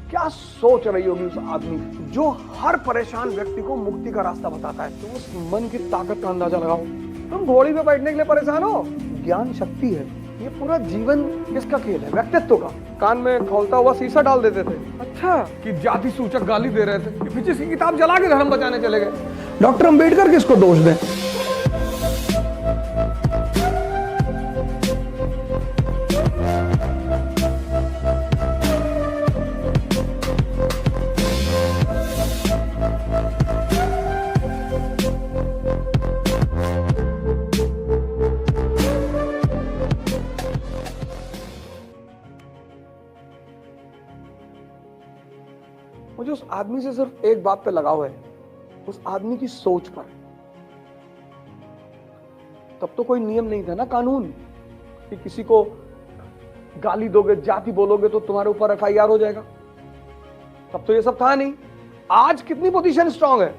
क्या सोच रही होगी उस आदमी जो हर परेशान व्यक्ति को मुक्ति का रास्ता बताता है। तुम उस मन की ताकत का अंदाजा लगाओ। तुम घोड़ी पे बैठने के लिए परेशान हो, ज्ञान शक्ति है। ये पूरा जीवन किसका खेल है? व्यक्तित्व का। कान में खौलता हुआ शीशा डाल देते थे, अच्छा कि जाति सूचक गाली दे रहे थे, पीछे से किताब जला के धर्म बचाने चले गए। डॉक्टर अंबेडकर किसको दोष दें? मुझे उस आदमी से सिर्फ एक बात पे लगाव है, उस आदमी की सोच पर। तब तो कोई नियम नहीं था ना, कानून, कि किसी को गाली दोगे, जाति बोलोगे तो तुम्हारे ऊपर एफआईआर हो जाएगा। तब तो ये सब था नहीं। आज कितनी पोजीशन स्ट्रांग है।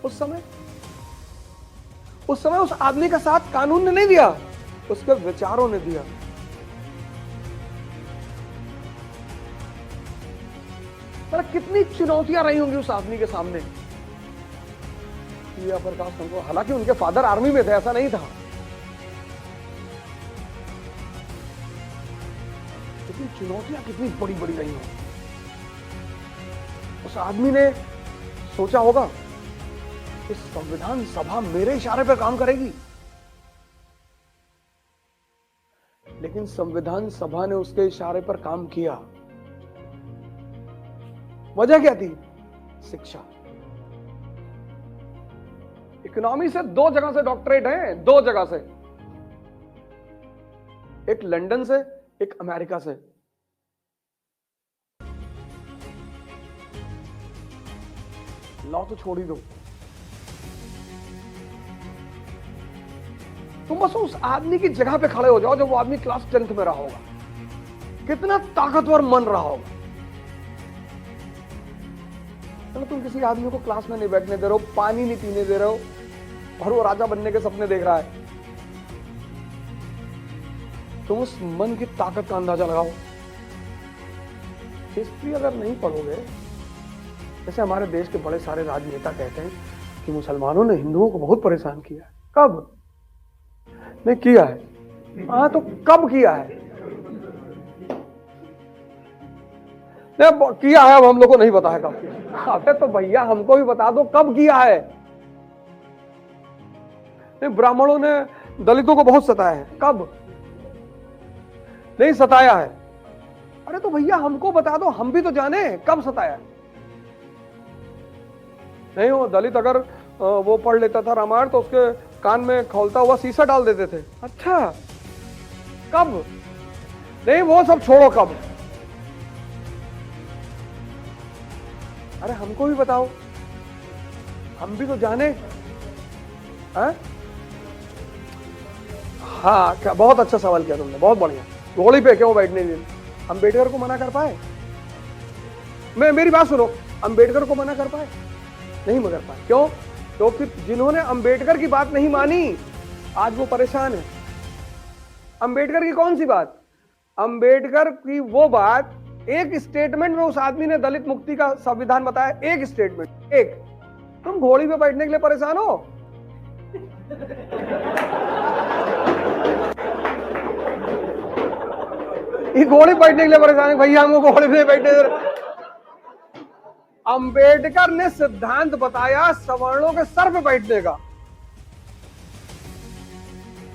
उस समय उस आदमी का साथ कानून ने नहीं दिया, उसके विचारों ने दिया। मतलब कितनी चुनौतियां रही होंगी उस आदमी के सामने। प्रकाश संको, हालांकि उनके फादर आर्मी में थे, ऐसा नहीं था, लेकिन चुनौतियां कितनी बड़ी बड़ी रही होंगी। उस आदमी ने सोचा होगा कि संविधान सभा मेरे इशारे पर काम करेगी, लेकिन संविधान सभा ने उसके इशारे पर काम किया। वजह क्या थी? शिक्षा। इकोनॉमी से 2 जगह से डॉक्टरेट है, 2 जगह से, एक लंदन से, एक अमेरिका से। लॉ तो छोड़ ही दो। तुम बस उस आदमी की जगह पे खड़े हो जाओ जब वो आदमी क्लास 10th में रहा होगा, कितना ताकतवर मन रहा होगा। चलो तुम किसी आदमी को क्लास में नहीं बैठने दे रहे हो, पानी नहीं पीने दे रहे हो, और वो राजा बनने के सपने देख रहा है। तुम उस मन की ताकत का अंदाजा लगाओ। हिस्ट्री अगर नहीं पढ़ोगे, जैसे हमारे देश के बड़े सारे राजनेता कहते हैं कि मुसलमानों ने हिंदुओं को बहुत परेशान किया है। कब नहीं किया है? हाँ, तो कब किया है? किया है, अब हम लोग को नहीं पता है कब किया। अबे तो भैया हमको भी बता दो कब किया है। नहीं, ब्राह्मणों ने दलितों को बहुत सताया है, कब नहीं सताया है? अरे तो भैया हमको बता दो, हम भी तो जाने कब सताया है। नहीं, वो दलित अगर वो पढ़ लेता था रामायण तो उसके कान में खौलता हुआ शीशा डाल देते थे, अच्छा कब नहीं? वो सब छोड़ो, कब? अरे हमको भी बताओ, हम भी तो जाने। हाँ, क्या बहुत अच्छा सवाल किया तुमने, बहुत बढ़िया। घोड़ी पे क्यों बैठने दिए? अंबेडकर को मना कर पाए? मेरी बात सुनो, अंबेडकर को मना कर पाए? नहीं मगर पाए। क्यों? क्योंकि जिन्होंने अंबेडकर की बात नहीं मानी आज वो परेशान है। अंबेडकर की कौन सी बात? अंबेडकर की वो बात, एक स्टेटमेंट में उस आदमी ने दलित मुक्ति का संविधान बताया, एक स्टेटमेंट, एक। तुम घोड़ी पे बैठने के लिए परेशान हो। ये घोड़ी बैठने के लिए परेशान है भैया, हमको घोड़ी पे बैठने। अंबेडकर ने सिद्धांत बताया सवर्णों के सर पे बैठने का।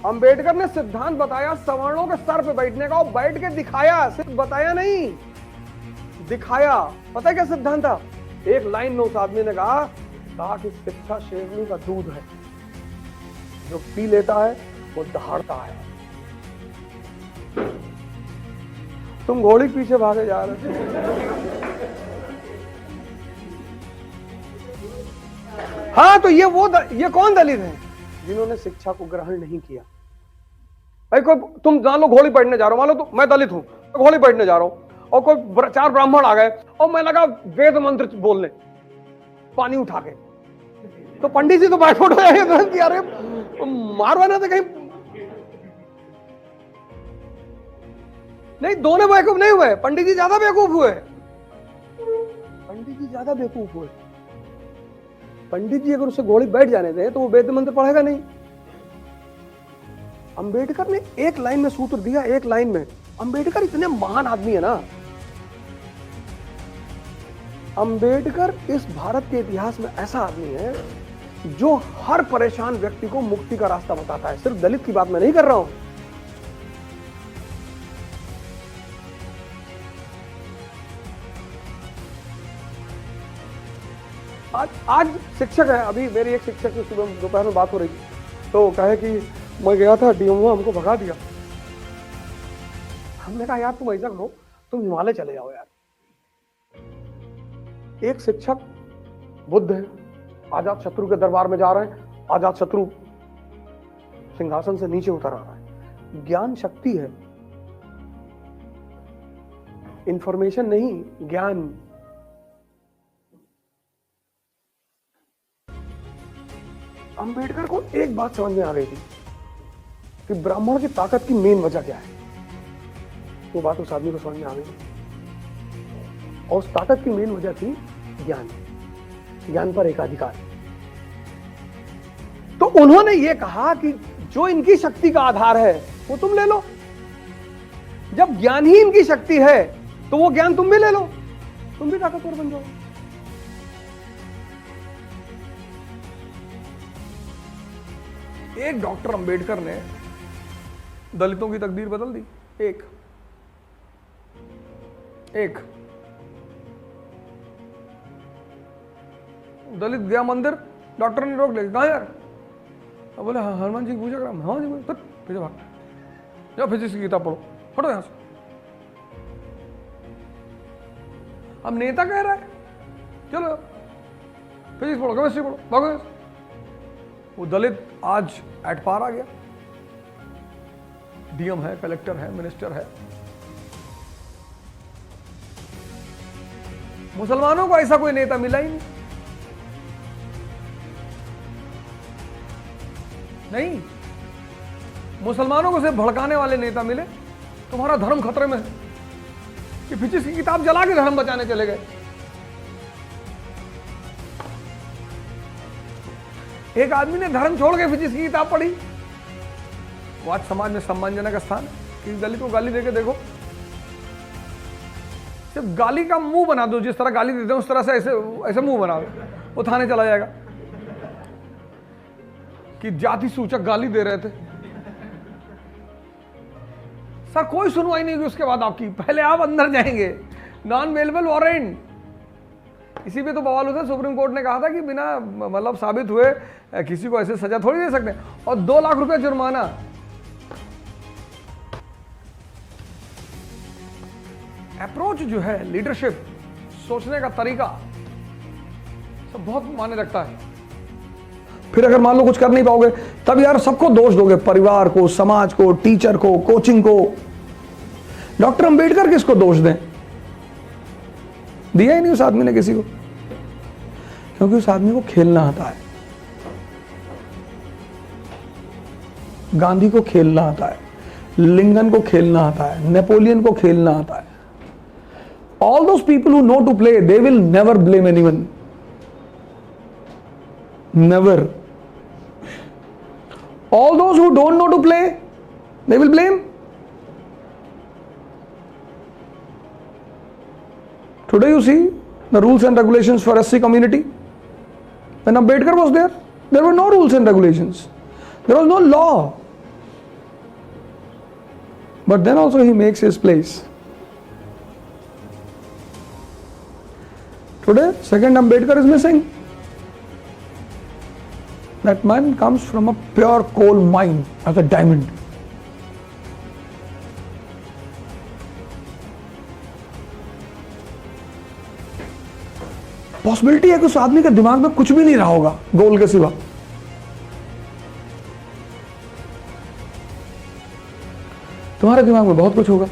अंबेडकर ने सिद्धांत बताया सवर्णों के सर पे बैठने का, और बैठ के दिखाया, सिर्फ बताया नहीं, दिखाया। पता है क्या सिद्धांत था? एक लाइन में उस आदमी ने कहा कि शिक्षा शेरनी का दूध है, जो पी लेता है वो दहाड़ता है। तुम घोड़ी पीछे भागे जा रहे हो। हाँ, तो ये कौन दलित है? जिन्होंने शिक्षा को ग्रहण नहीं किया। भाई कोई तुम जान लो घोड़ी बैठने जा रहा हूं, मान लो तो मैं दलित हूं, तो घोड़ी बैठने जा रहा हूं, और कोई 4 ब्राह्मण आ गए और मैं लगा वेद मंत्र बोलने पानी उठा के, तो पंडित जी तो बाइफोट हो जाएंगे, अरे मारवाना था कहीं। नहीं, दोनों बेवकूफ नहीं हुए, पंडित जी ज्यादा बेवकूफ हुए। पंडित जी ज्यादा बेवकूफ हुए। पंडित जी अगर उसे गोली बैठ जाने दें तो वो वेद मंत्र पढ़ेगा नहीं। अंबेडकर ने एक लाइन में सूत्र दिया, एक लाइन में। अंबेडकर इतने महान आदमी है ना, अंबेडकर इस भारत के इतिहास में ऐसा आदमी है जो हर परेशान व्यक्ति को मुक्ति का रास्ता बताता है। सिर्फ दलित की बात मैं नहीं कर रहा हूं। आज शिक्षक है, अभी मेरी एक शिक्षक की सुबह दोपहर में बात हो रही थी, तो कहे कि मैं गया था डीएमओ हमको भगा दिया। हमने कहा यार तुम ऐसा करो, तुम हिमालय चले जाओ यार। एक शिक्षक बुद्ध है, आजाद शत्रु के दरबार में जा रहे हैं, आजाद शत्रु सिंहासन से नीचे उतर आ रहा है। ज्ञान शक्ति है, इंफॉर्मेशन नहीं, ज्ञान। अंबेडकर को एक बात समझ में आ गई थी कि ब्राह्मण की ताकत की मेन वजह क्या है। वो बात उस आदमी को समझ में आ गई और उस ताकत की मेन वजह थी ज्ञान, ज्ञान पर एकाधिकार। तो उन्होंने ये कहा कि जो इनकी शक्ति का आधार है वो तुम ले लो। जब ज्ञान ही इनकी शक्ति है तो वो ज्ञान तुम भी ले लो, तुम भी ताकतवर बन जाओ। एक डॉक्टर अंबेडकर ने दलितों की तकदीर बदल दी। एक दलित गया मंदिर, डॉक्टर ने रोक लिया, कहा यार? अब बोले हाँ हनुमान जी की पूजा करा। हाँ जी, पीछे भाग जाओ, फिजिक्स की किताब पढ़ो, हटो यहां से। अब नेता कह रहा है चलो फिजिक्स पढ़ो, केमिस्ट्री पढ़ो, भागो यहां से। वो दलित आज एट पार आ गया, डीएम है, कलेक्टर है, मिनिस्टर है। मुसलमानों को ऐसा कोई नेता मिला ही नहीं। मुसलमानों को सिर्फ भड़काने वाले नेता मिले। तुम्हारा धर्म खतरे में है कि फिजिक्स की किताब जला के धर्म बचाने चले गए। एक आदमी ने धर्म छोड़ के फिजिक्स की किताब पढ़ी। वो आज समाज में सम्मानजनक स्थान है। किसी दलित को गाली देके देखो, सिर्फ गाली का मुंह बना दो, जिस तरह गाली देते हैं उस तरह से ऐसे मुंह बना दो, वो थाने चला जाएगा कि जाति सूचक गाली दे रहे थे। सर कोई सुनवाई नहीं हुई उसके बाद आपकी, पहले आप अंदर जाएंगे, नॉन अवेलेबल वारंट। इसी पे तो बवाल होता है, सुप्रीम कोर्ट ने कहा था कि बिना मतलब साबित हुए किसी को ऐसे सजा थोड़ी दे सकते हैं, और 2 लाख रुपए जुर्माना। अप्रोच जो है, लीडरशिप, सोचने का तरीका सब बहुत मायने रखता है। फिर अगर मान लो कुछ कर नहीं पाओगे तब यार सबको दोष दोगे, परिवार को, समाज को, टीचर को, कोचिंग को। डॉक्टर अंबेडकर किसको दोष दें? दिया ही नहीं उस आदमी ने किसी को, क्योंकि उस आदमी को खेलना आता है। गांधी को खेलना आता है, लिंकन को खेलना आता है, नेपोलियन को खेलना आता है। All those people who know to play, they will never blame anyone. Never. All those who don't know to play, they will blame. Today you see the rules and regulations for SC community. When Ambedkar was there, there were no rules and regulations. There was no law. But then also he makes his place. Today, second Ambedkar is missing. That man comes from a pure coal mine as a diamond. Possibility है कि उस आदमी के दिमाग में कुछ भी नहीं रहा होगा गोल के सिवा। तुम्हारे दिमाग में बहुत कुछ होगा।